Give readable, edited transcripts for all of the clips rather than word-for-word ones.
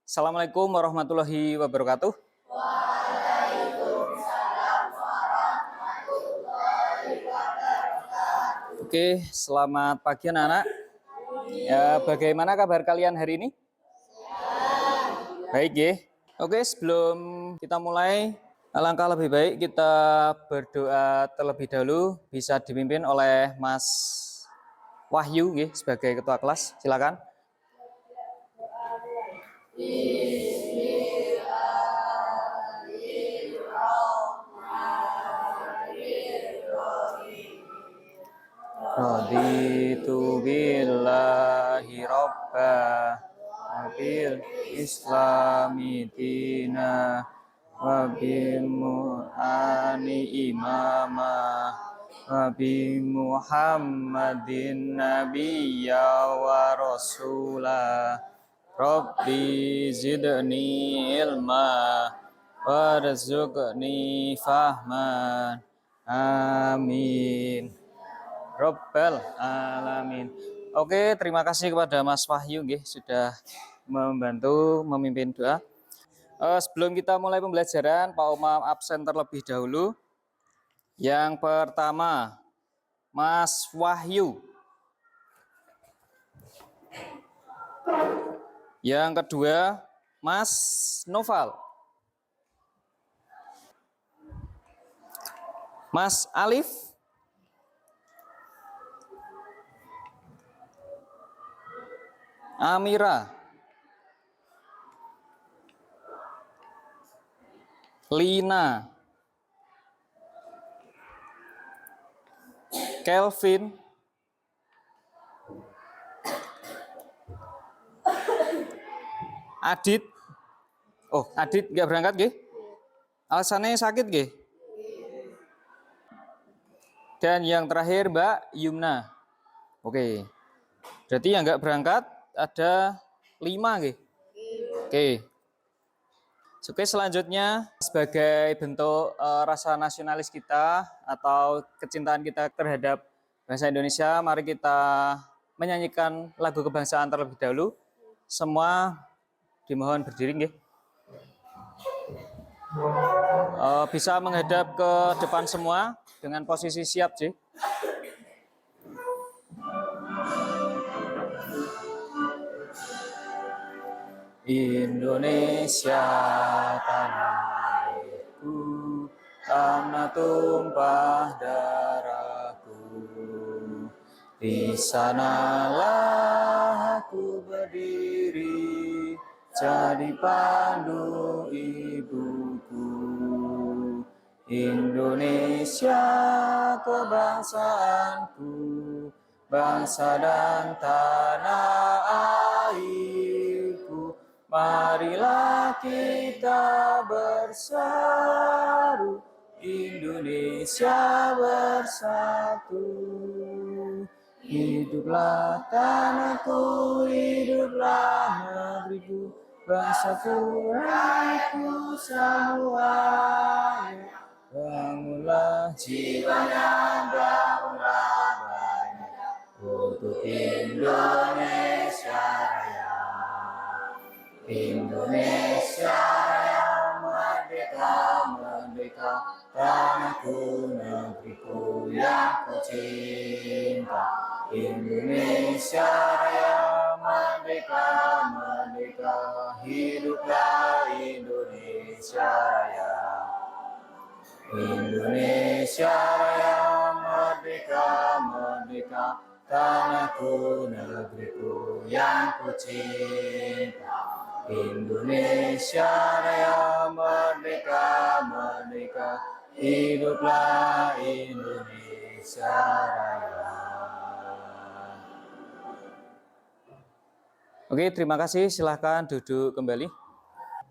Assalamualaikum warahmatullahi wabarakatuh. Oke, selamat pagi anak-anak. Ya, bagaimana kabar kalian hari ini? Baik ya. Oke, sebelum kita mulai, alangkah lebih baik kita berdoa terlebih dahulu, bisa dipimpin oleh Mas Wahyu ya, sebagai ketua kelas. Silakan. Raditu billahi robba wabil islami dina wabil mu'ani imama wabi muhammadin nabiyya wa rasulah rabbi zidni ilma warzuqni fahman amin Robbal alamin. Oke, terima kasih kepada Mas Wahyu nggih, sudah membantu memimpin doa. Sebelum kita mulai pembelajaran, Pak Umam absen terlebih dahulu. Yang pertama, Mas Wahyu. Yang kedua, Mas Noval. Mas Alif. Amira, Lina, Kelvin, Adit. Oh, Adit nggak berangkat nggih? Alasannya sakit nggih? Dan yang terakhir Mbak Yumna. Oke. Berarti yang nggak berangkat ada 5 nggih? Oke. Oke, selanjutnya sebagai bentuk rasa nasionalis kita atau kecintaan kita terhadap bangsa Indonesia, mari kita menyanyikan lagu kebangsaan terlebih dahulu. Semua dimohon berdiri nggih. Bisa menghadap ke depan semua dengan posisi siap sih. Indonesia tanah airku, tanah tumpah darahku. Di sanalah aku berdiri, jadi pandu ibuku. Indonesia kebangsaanku, bangsa dan tanah airku. Marilah kita berseru, Indonesia bersatu. Hiduplah tanahku, hiduplah negeriku, bangsaku, rakyatku semuanya. Bangunlah jiwanya, bangunlah badannya, untuk Indonesia Raya. Indonesia Raya, merdeka, merdeka, tanahku, negeriku yang ku cinta. Indonesia Raya, merdeka, merdeka, hiduplah Indonesia Raya. Indonesia Raya, merdeka, merdeka, tanahku, negeriku yang ku cinta. Indonesia Raya, merdeka, merdeka, hiduplah Indonesia Raya. Oke, terima kasih. Silahkan duduk kembali.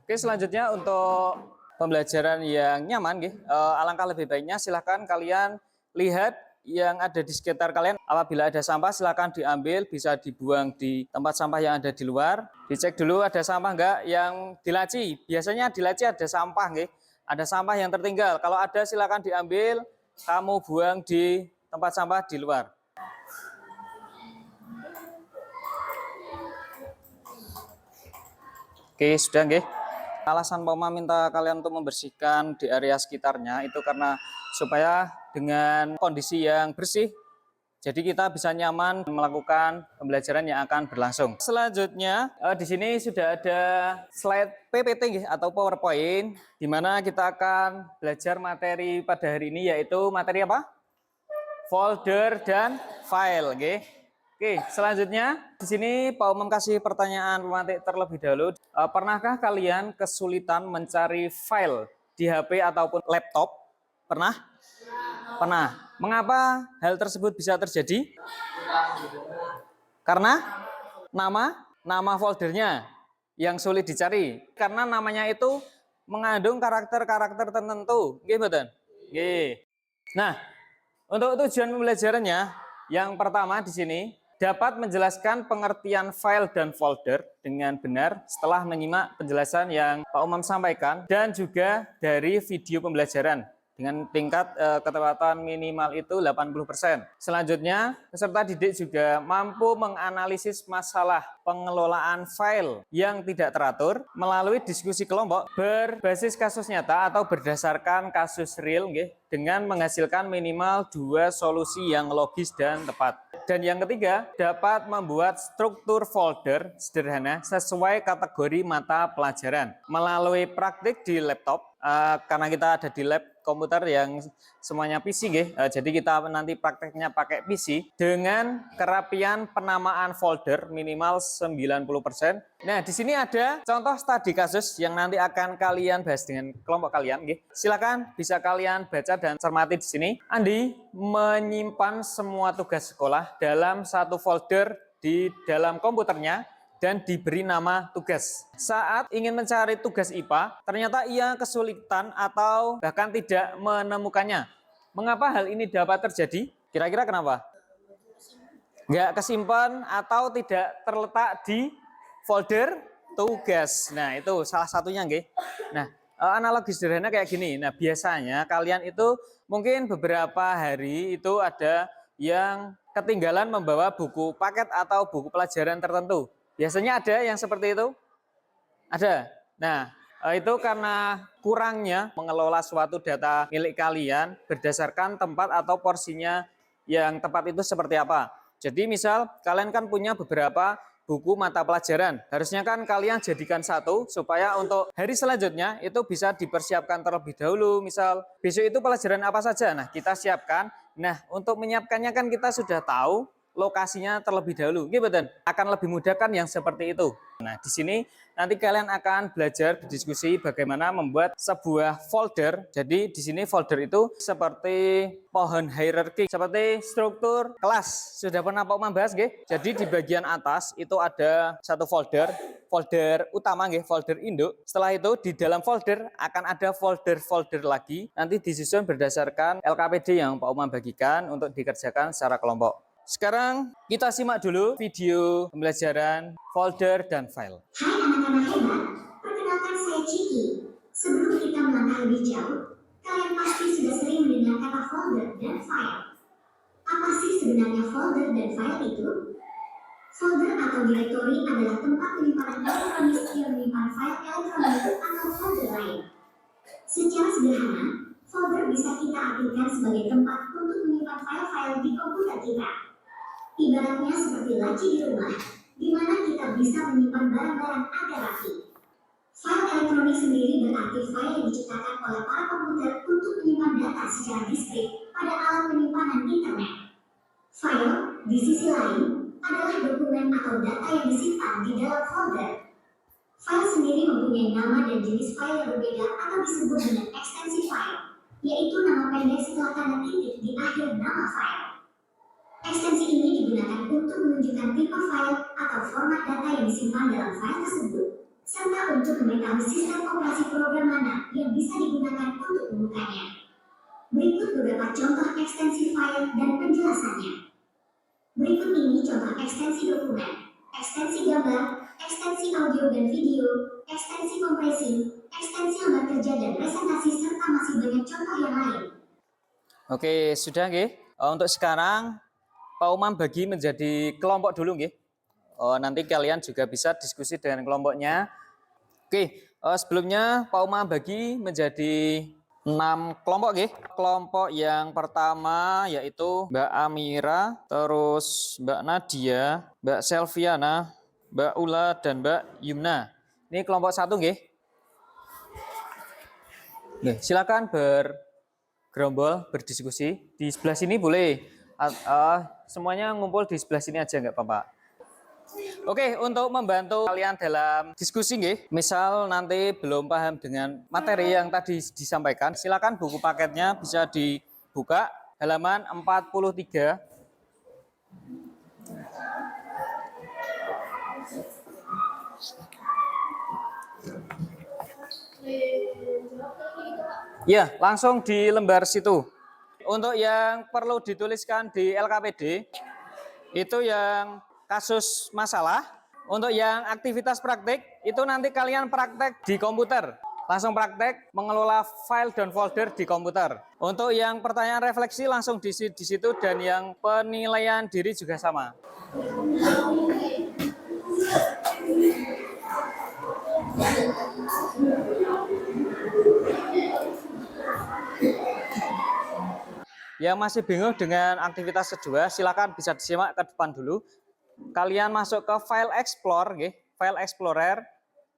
Oke, selanjutnya untuk pembelajaran yang nyaman, alangkah lebih baiknya silahkan kalian lihat yang ada di sekitar kalian. Apabila ada sampah silahkan diambil, bisa dibuang di tempat sampah yang ada di luar. Dicek dulu ada sampah enggak yang di laci. Biasanya di laci ada sampah, ada sampah yang tertinggal. Kalau ada silahkan diambil, kamu buang di tempat sampah di luar. Oke, sudah nggih. Alasan Pak Umam minta kalian untuk membersihkan di area sekitarnya itu karena supaya dengan kondisi yang bersih, jadi kita bisa nyaman melakukan pembelajaran yang akan berlangsung. Selanjutnya di sini sudah ada slide PPT nggih, atau PowerPoint, di mana kita akan belajar materi pada hari ini, yaitu materi apa? Folder dan file, nggih. Oke, selanjutnya di sini Pak Umam kasih pertanyaan pemantik terlebih dahulu. Pernahkah kalian kesulitan mencari file di HP ataupun laptop? Pernah? Pernah. Mengapa hal tersebut bisa terjadi? Karena nama foldernya yang sulit dicari. Karena namanya itu mengandung karakter-karakter tertentu. Nggih, mboten? Nggih. Nah, untuk tujuan pembelajarannya, yang pertama di sini dapat menjelaskan pengertian file dan folder dengan benar setelah menyimak penjelasan yang Pak Umam sampaikan, dan juga dari video pembelajaran dengan tingkat ketepatan minimal itu 80%. Selanjutnya, peserta didik juga mampu menganalisis masalah pengelolaan file yang tidak teratur melalui diskusi kelompok berbasis kasus nyata atau berdasarkan kasus real, dengan menghasilkan minimal 2 solusi yang logis dan tepat. Dan yang ketiga, dapat membuat struktur folder sederhana sesuai kategori mata pelajaran melalui praktik di laptop. Karena kita ada di lab komputer yang semuanya PC, jadi kita nanti prakteknya pakai PC dengan kerapian penamaan folder minimal 90%. Nah, di sini ada contoh studi kasus yang nanti akan kalian bahas dengan kelompok kalian. Silakan bisa kalian baca dan cermati di sini. Andi menyimpan semua tugas sekolah dalam satu folder di dalam komputernya dan diberi nama tugas. Saat ingin mencari tugas IPA, ternyata ia kesulitan atau bahkan tidak menemukannya. Mengapa hal ini dapat terjadi? Kira-kira kenapa? Nggak kesimpan atau tidak terletak di folder tugas. Nah, itu salah satunya, nggih. Nah, analogi sederhana kayak gini. Nah, biasanya kalian itu mungkin beberapa hari itu ada yang ketinggalan membawa buku paket atau buku pelajaran tertentu. Biasanya ada yang seperti itu? Ada. Nah, itu karena kurangnya mengelola suatu data milik kalian berdasarkan tempat atau porsinya yang tepat itu seperti apa. Jadi misal kalian kan punya beberapa buku mata pelajaran. Harusnya kan kalian jadikan satu supaya untuk hari selanjutnya itu bisa dipersiapkan terlebih dahulu. Misal besok itu pelajaran apa saja. Nah, kita siapkan. Nah, untuk menyiapkannya kan kita sudah tahu lokasinya terlebih dahulu. Betul. Akan lebih mudah kan yang seperti itu. Nah, di sini nanti kalian akan belajar berdiskusi bagaimana membuat sebuah folder. Jadi di sini folder itu seperti pohon hierarki, seperti struktur kelas. Sudah pernah Pak Umam bahas, nggih? Jadi di bagian atas itu ada satu folder utama, nggih, folder induk. Setelah itu di dalam folder akan ada folder-folder lagi. Nanti disusun berdasarkan LKPD yang Pak Umam bagikan untuk dikerjakan secara kelompok. Sekarang kita simak dulu video pembelajaran folder dan file. Hai anak-anak hebat, perkenalkan saya Ciki. Sebelum kita melangkah lebih jauh, kalian pasti sudah sering mendengar kata folder dan file. Apa sih sebenarnya folder dan file itu? Folder atau direktori adalah tempat penyimpanan elektronik yang menyimpan file elektronik atau folder lain. Secara sederhana, folder bisa kita artikan sebagai tempat untuk menyimpan file-file di komputer kita. Ibaratnya seperti laci di rumah, di mana kita bisa menyimpan barang-barang agar rapi. File elektronik sendiri berarti file yang diciptakan oleh para komputer untuk menyimpan data secara diskret pada alat penyimpanan internet. File, di sisi lain, adalah dokumen atau data yang disimpan di dalam folder. File sendiri mempunyai nama dan jenis file yang berbeda atau disebut dengan ekstensi file, yaitu nama pendek setelah tanda titik di akhir nama file. Ekstensi ini digunakan untuk menunjukkan tipe file atau format data yang disimpan dalam file tersebut, serta untuk mengetahui sistem operasi program mana yang bisa digunakan untuk membukanya. Berikut beberapa contoh ekstensi file dan penjelasannya. Berikut ini contoh ekstensi dokumen, ekstensi gambar, ekstensi audio dan video, ekstensi kompresi, ekstensi lembar kerja dan presentasi, serta masih banyak contoh yang lain. Oke, sudah, nggih. Untuk sekarang Pak Umam bagi menjadi kelompok dulu, nggih. Nanti kalian juga bisa diskusi dengan kelompoknya. Oke, sebelumnya Pak Uma bagi menjadi 6 kelompok nggih. Kelompok yang pertama yaitu Mbak Amira, terus Mbak Nadia, Mbak Selviana, Mbak Ula dan Mbak Yumna. Ini kelompok 1 nggih. Nggih, silakan bergerombol, berdiskusi. Di sebelah sini boleh. Semuanya ngumpul di sebelah sini aja nggak apa-apa. Oke, untuk membantu kalian dalam diskusi nggih, misal nanti belum paham dengan materi yang tadi disampaikan, silakan buku paketnya bisa dibuka halaman 43. Ya, langsung di lembar situ. Untuk yang perlu dituliskan di LKPD, itu yang kasus masalah. Untuk yang aktivitas praktik, itu nanti kalian praktek di komputer. Langsung praktek mengelola file dan folder di komputer. Untuk yang pertanyaan refleksi langsung di situ, dan yang penilaian diri juga sama. Yang masih bingung dengan aktivitas kedua, silakan bisa disimak ke depan dulu. Kalian masuk ke file explore, file explorer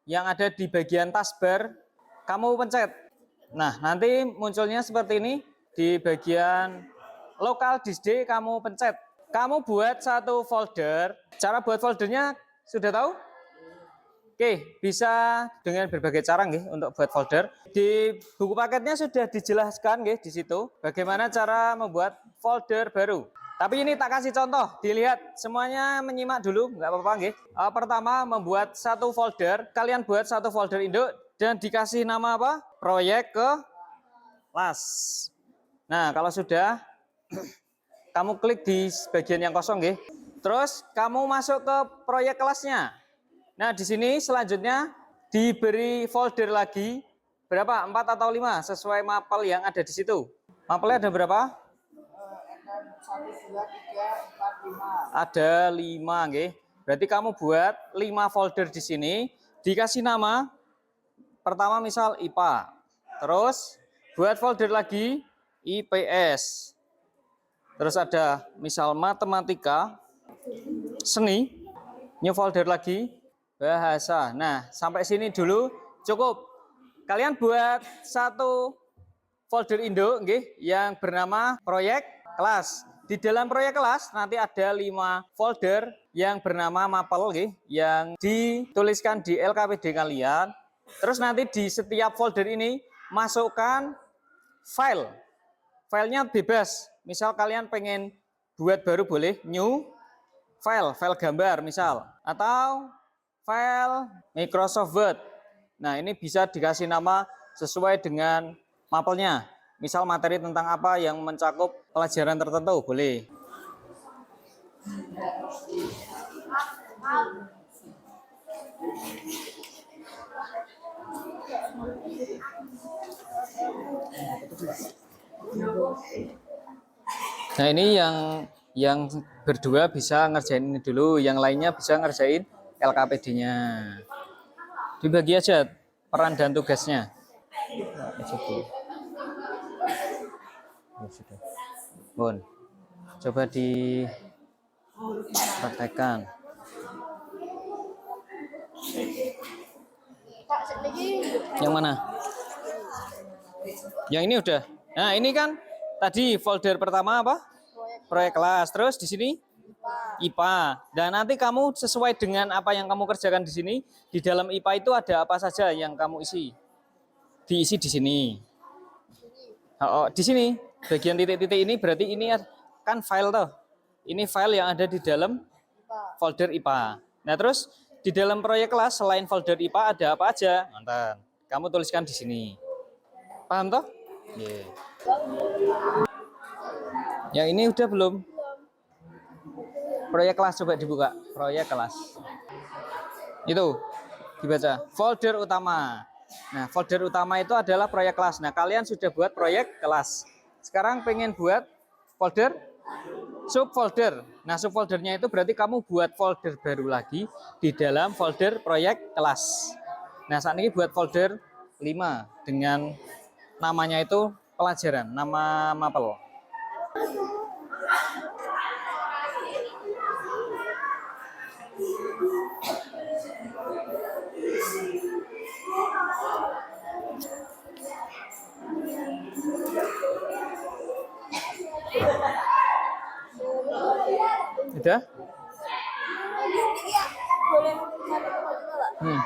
yang ada di bagian taskbar, kamu pencet. Nah, nanti munculnya seperti ini di bagian local disk D, kamu pencet. Kamu buat satu folder. Cara buat foldernya sudah tahu? Oke, bisa dengan berbagai cara nggih untuk buat folder. Di buku paketnya sudah dijelaskan nggih di situ bagaimana cara membuat folder baru. Tapi ini tak kasih contoh, dilihat semuanya menyimak dulu, nggak apa-apa nggih. Pertama, membuat satu folder, kalian buat satu folder induk dan dikasih nama apa? Proyek kelas. Nah, kalau sudah kamu klik di bagian yang kosong nggih. Terus kamu masuk ke proyek kelasnya. Nah, di sini selanjutnya diberi folder lagi berapa? 4 atau 5 sesuai mapel yang ada di situ. Mapelnya ada berapa? 1, 2, 3, 4, 5. Ada 5 nggih. Berarti kamu buat 5 folder di sini, dikasih nama pertama misal IPA. Terus buat folder lagi IPS. Terus ada misal matematika, seni, new folder lagi bahasa. Nah, sampai sini dulu cukup. Kalian buat satu folder induk nggih yang bernama proyek kelas. Di dalam proyek kelas nanti ada 5 folder yang bernama mapel nggih yang dituliskan di LKPD kalian. Terus nanti di setiap folder ini masukkan file. Filenya bebas. Misal kalian pengen buat baru boleh new file gambar misal, atau file Microsoft Word. Nah, ini bisa dikasih nama sesuai dengan mapelnya. Misal materi tentang apa yang mencakup pelajaran tertentu, boleh. Nah, ini yang berdua bisa ngerjain ini dulu, yang lainnya bisa ngerjain LKPD-nya. Dibagi aja peran dan tugasnya. Bun, coba dipraktekkan. Yang mana? Yang ini udah. Nah, ini kan tadi folder pertama apa? Proyek kelas. Terus di sini IPA. Dan nanti kamu sesuai dengan apa yang kamu kerjakan di sini, di dalam IPA itu ada apa saja yang kamu isi. Diisi di sini. Oh, di sini bagian titik-titik ini berarti ini kan file toh. Ini file yang ada di dalam folder IPA. Nah, terus di dalam proyek kelas selain folder IPA ada apa aja? Mantan. Kamu tuliskan di sini. Paham toh? Yeah. Yang ini udah belum? Proyek kelas coba dibuka. Proyek kelas. Itu dibaca. Folder utama. Nah, folder utama itu adalah proyek kelas. Nah, kalian sudah buat proyek kelas. Sekarang pengen buat folder subfolder. Nah, subfoldernya itu berarti kamu buat folder baru lagi di dalam folder proyek kelas. Nah, saat ini buat folder 5 dengan namanya itu pelajaran, nama mapel. Udah? Hmm.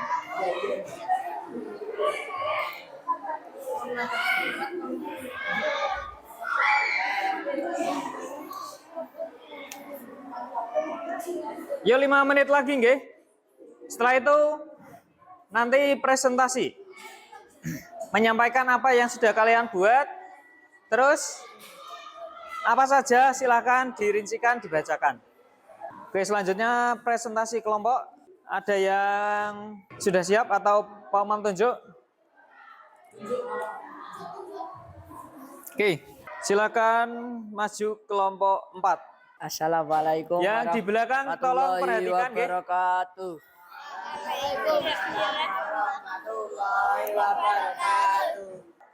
Yuk 5 menit lagi nggih. Setelah itu nanti presentasi. Menyampaikan apa yang sudah kalian buat. Terus apa saja silakan dirincikan, dibacakan. Oke, selanjutnya presentasi kelompok. Ada yang sudah siap atau Pak Umam tunjuk? Oke, silakan maju kelompok 4. Assalamualaikum Yang di belakang tolong perhatikan nggih. wabarakatuh.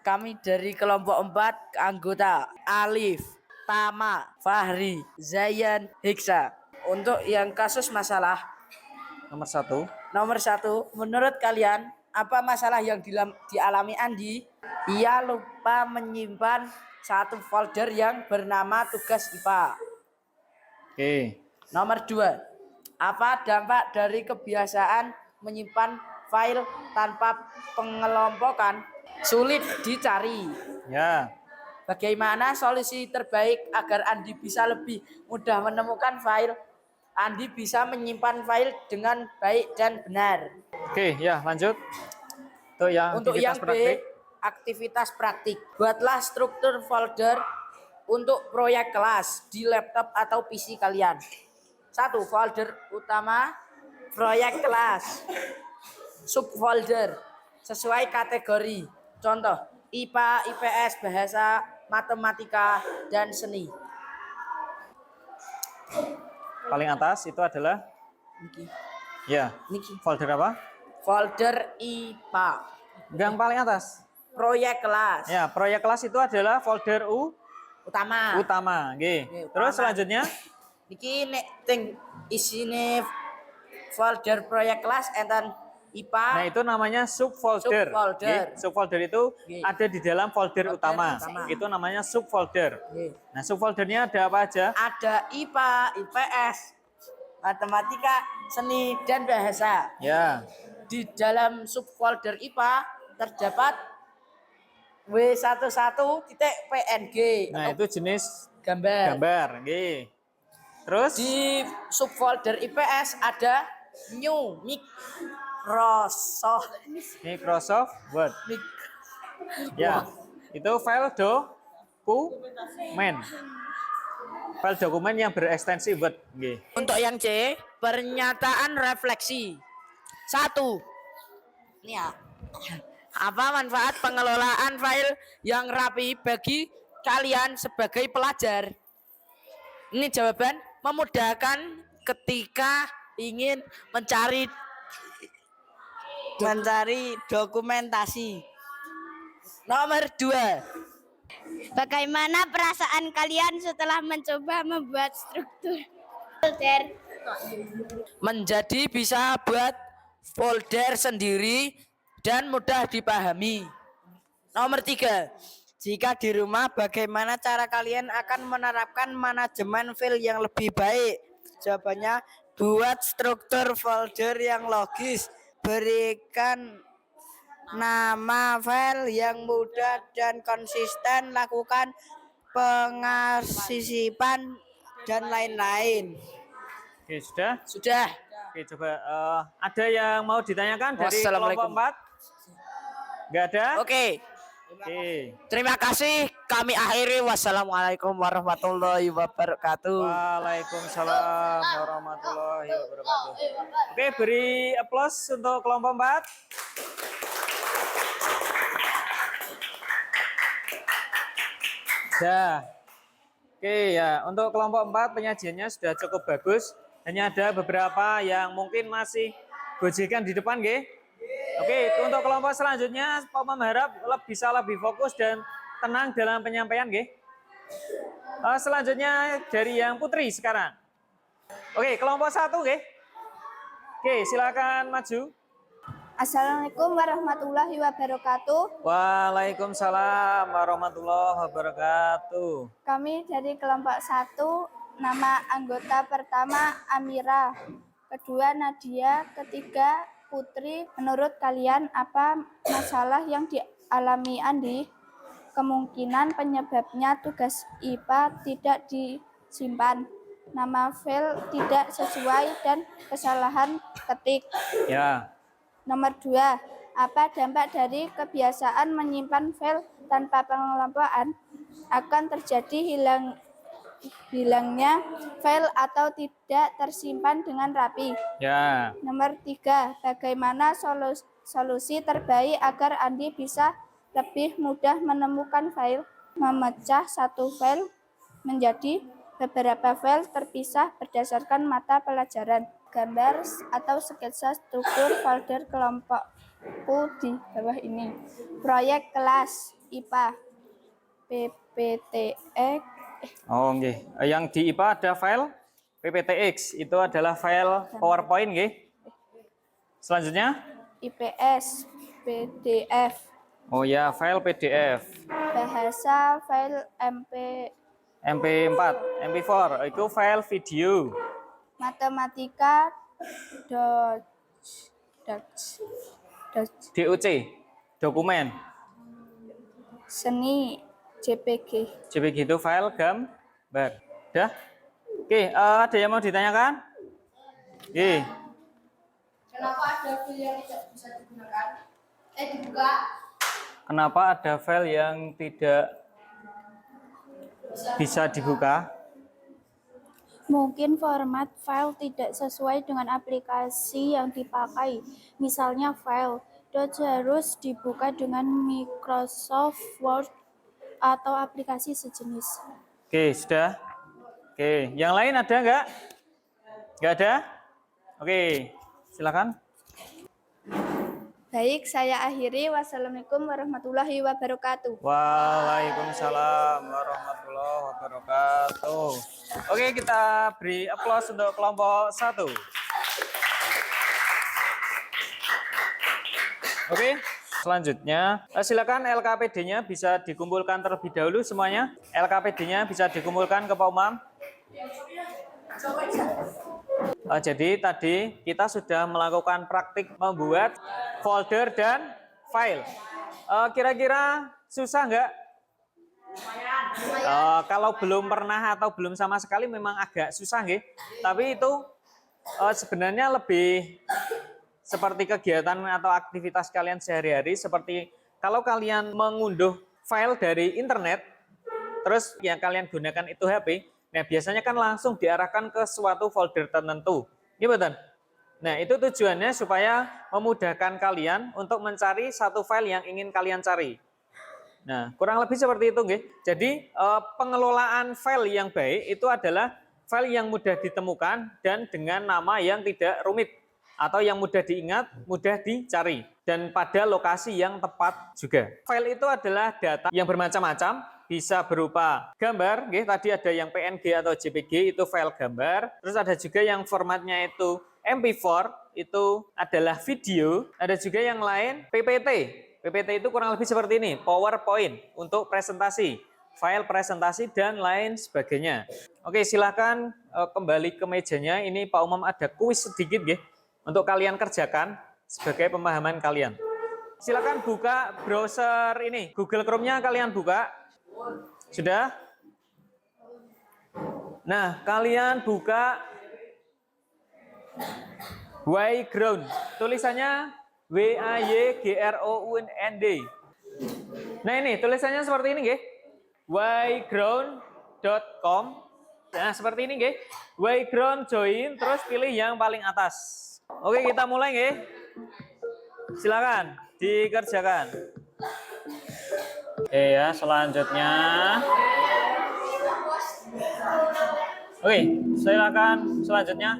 Kami dari kelompok 4 anggota Alif, Tama, Fahri, Zayan, Hiksa. Untuk yang kasus masalah Nomor 1. nomor 1, menurut kalian apa masalah yang dialami Andi? Ia lupa menyimpan satu folder yang bernama tugas IPA. Oke. Nomor 2, apa dampak dari kebiasaan menyimpan file tanpa pengelompokan? Sulit dicari. Ya. Bagaimana solusi terbaik agar Andi bisa lebih mudah menemukan file? Andi bisa menyimpan file dengan baik dan benar. Oke, ya lanjut. Itu yang Untuk aktivitas yang B, praktik. aktivitas praktik. Buatlah struktur folder untuk proyek kelas di laptop atau PC kalian. 1. Folder utama proyek kelas. Subfolder sesuai kategori. Contoh, IPA, IPS, bahasa, matematika, dan seni. Paling atas itu adalah Niki. ya, Niki. folder apa? Folder IPA. Yang paling atas. Proyek kelas. Ya, proyek kelas itu adalah folder Utama. utama. Nggih. Nggih, Terus utama. selanjutnya Niki nek ting isine folder proyek kelas enten IPA. nah itu namanya subfolder. Subfolder. Nggih, subfolder itu Nggih. ada di dalam folder utama. utama. Itu namanya subfolder. Nggih. Nah, subfoldernya ada apa aja? Ada IPA, IPS, matematika, seni, dan bahasa. Ya. Di dalam subfolder IPA terdapat W11.png Nah, atau itu jenis gambar. gambar. Nggih. Terus Di subfolder IPS ada New Microsoft Word. Ya. Itu file dokumen. File dokumen yang berekstensi Word. Nggih. Untuk yang C, pernyataan refleksi. 1. Ini ya. Apa manfaat pengelolaan file yang rapi bagi kalian sebagai pelajar? Ini jawaban, memudahkan ketika ingin mencari dokumentasi. Nomor 2. Bagaimana perasaan kalian setelah mencoba membuat struktur folder? Menjadi bisa buat folder sendiri dan mudah dipahami. Nomor 3. Jika di rumah, bagaimana cara kalian akan menerapkan manajemen file yang lebih baik? Jawabannya, buat struktur folder yang logis, berikan nama file yang mudah dan konsisten, lakukan pengarsipan dan lain-lain. Oke, sudah? Sudah. Oke, coba ada yang mau ditanyakan dari kelompok Wassalamualaikum. 4? Enggak ada? Oke. Oke. Terima kasih. Kami akhiri. Wassalamualaikum warahmatullahi wabarakatuh. Waalaikumsalam warahmatullahi wabarakatuh. Oke, beri aplaus untuk kelompok 4. Ya. Oke ya, untuk kelompok 4 penyajiannya sudah cukup bagus. Hanya ada beberapa yang mungkin masih gojekan di depan, nggih. Oke, untuk kelompok selanjutnya, Pak Umam harap bisa lebih fokus dan tenang dalam penyampaian, nggih. Selanjutnya dari yang Putri sekarang. Oke, kelompok 1, nggih. Oke, silakan maju. Assalamualaikum warahmatullahi wabarakatuh. Waalaikumsalam warahmatullahi wabarakatuh. Kami dari kelompok 1, nama anggota pertama Amira, kedua Nadia, ketiga Putri. Menurut kalian apa masalah yang dialami Andi? Kemungkinan penyebabnya tugas IPA tidak disimpan, nama file tidak sesuai, dan kesalahan ketik. Ya. Nomor 2, apa dampak dari kebiasaan menyimpan file tanpa pengelompokan? Akan terjadi hilangnya file atau tidak tersimpan dengan rapi. Ya. Nomor 3, bagaimana solusi terbaik agar Andi bisa lebih mudah menemukan file? Memecah satu file menjadi beberapa file terpisah berdasarkan mata pelajaran. Gambar atau sketsa struktur folder kelompokku di bawah ini. Proyek kelas IPA PPTX. Oh, nggih. Yang di IPA ada file PPTX, itu adalah file PowerPoint, nggih. Selanjutnya IPS PDF. Oh ya, file PDF. Bahasa file MP4, MP4 itu file video. Matematika DOC, dokumen. Seni JPG. JPG itu file gambar. Udah? Oke, ada yang mau ditanyakan? Oke. Kenapa ada file yang tidak bisa digunakan? Dibuka. Kenapa ada file yang tidak bisa dibuka? Mungkin format file tidak sesuai dengan aplikasi yang dipakai. Misalnya file Doc harus dibuka dengan Microsoft Word atau aplikasi sejenis. Oke, sudah. Oke, yang lain ada nggak? Nggak ada? Oke, silakan. Baik, saya akhiri. Wassalamualaikum warahmatullahi wabarakatuh. Waalaikumsalam warahmatullahi wabarakatuh. Oke, kita beri aplaus untuk kelompok 1. Oke, selanjutnya silakan LKPD-nya bisa dikumpulkan terlebih dahulu semuanya. LKPD-nya bisa dikumpulkan ke Pak Umam. Jadi tadi kita sudah melakukan praktik membuat folder dan file. Kira-kira susah nggak? Kalau belum pernah atau belum sama sekali memang agak susah nggih. Tapi itu sebenarnya lebih seperti kegiatan atau aktivitas kalian sehari-hari. Seperti kalau kalian mengunduh file dari internet, terus yang kalian gunakan itu HP, nah biasanya kan langsung diarahkan ke suatu folder tertentu. Ini betul. Nah itu tujuannya supaya memudahkan kalian untuk mencari satu file yang ingin kalian cari. Nah kurang lebih seperti itu, nggih. Jadi pengelolaan file yang baik itu adalah file yang mudah ditemukan dan dengan nama yang tidak rumit atau yang mudah diingat, mudah dicari dan pada lokasi yang tepat juga. File itu adalah data yang bermacam-macam, bisa berupa gambar, tadi ada yang PNG atau JPG itu file gambar, terus ada juga yang formatnya itu MP4 itu adalah video, ada juga yang lain PPT. PPT itu kurang lebih seperti ini, PowerPoint untuk presentasi, file presentasi dan lain sebagainya. Oke, silahkan kembali ke mejanya. Ini Pak Umam ada kuis sedikit untuk kalian kerjakan sebagai pemahaman kalian. Silakan buka browser ini, Google Chrome-nya kalian buka. Sudah? Nah, kalian buka Wayground. Tulisannya WAYGROUND. Nah, ini tulisannya seperti ini, Wayground.com. Nah, seperti ini, Wayground join, terus pilih yang paling atas. Oke, kita mulai, Silakan dikerjakan. Oke ya, selanjutnya. Oke, silakan selanjutnya.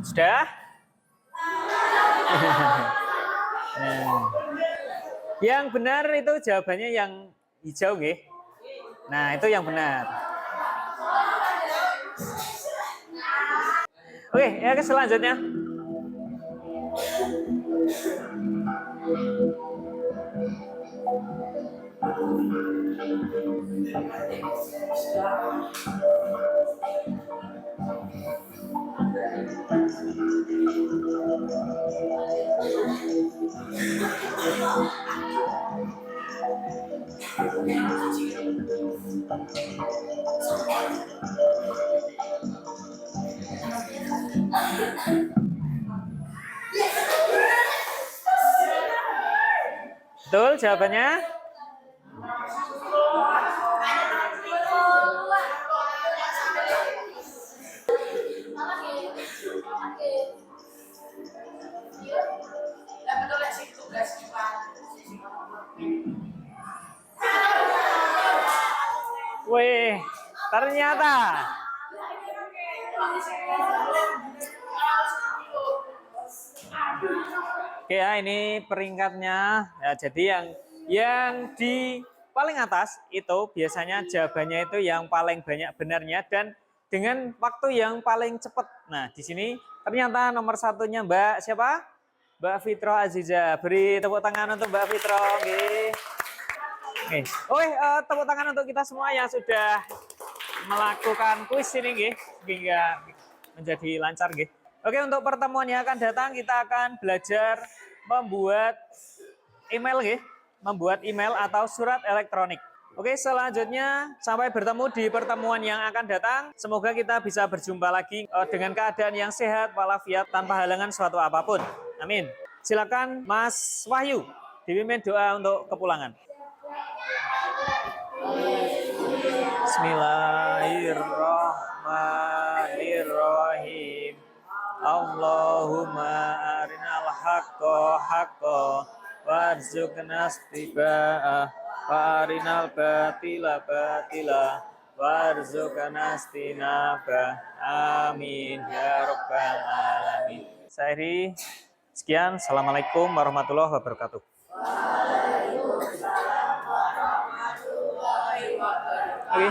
Sudah? Nah, yang benar itu jawabannya yang hijau, nggih. Nah, itu yang benar. Oke, ya ke selanjutnya. Betul jawabannya? Wih, ternyata. Oke ya, ini peringkatnya. Ya, jadi yang di paling atas itu biasanya jawabannya itu yang paling banyak benarnya dan dengan waktu yang paling cepat. Nah, di sini ternyata nomor satunya Mbak siapa? Mbak Fitro Aziza. Beri tepuk tangan untuk Mbak Fitro. Oke. Oke, tepuk tangan untuk kita semua yang sudah melakukan kuis ini, nggih, sehingga menjadi lancar, nggih. Oke, untuk pertemuan yang akan datang kita akan belajar membuat email, nggih, membuat email atau surat elektronik. Oke, selanjutnya sampai bertemu di pertemuan yang akan datang. Semoga kita bisa berjumpa lagi dengan keadaan yang sehat walafiat tanpa halangan suatu apapun. Amin. Silakan Mas Wahyu dipimpin doa untuk kepulangan. Bismillahirrahmanirrahim. Allahumma arinal haqqo haqqo warzuqna istiba'ah wa arinal batila batila warzuqna istinabah. Amin ya rabbal alamin. Saya sekian. Assalamualaikum warahmatullahi wabarakatuh. Oke.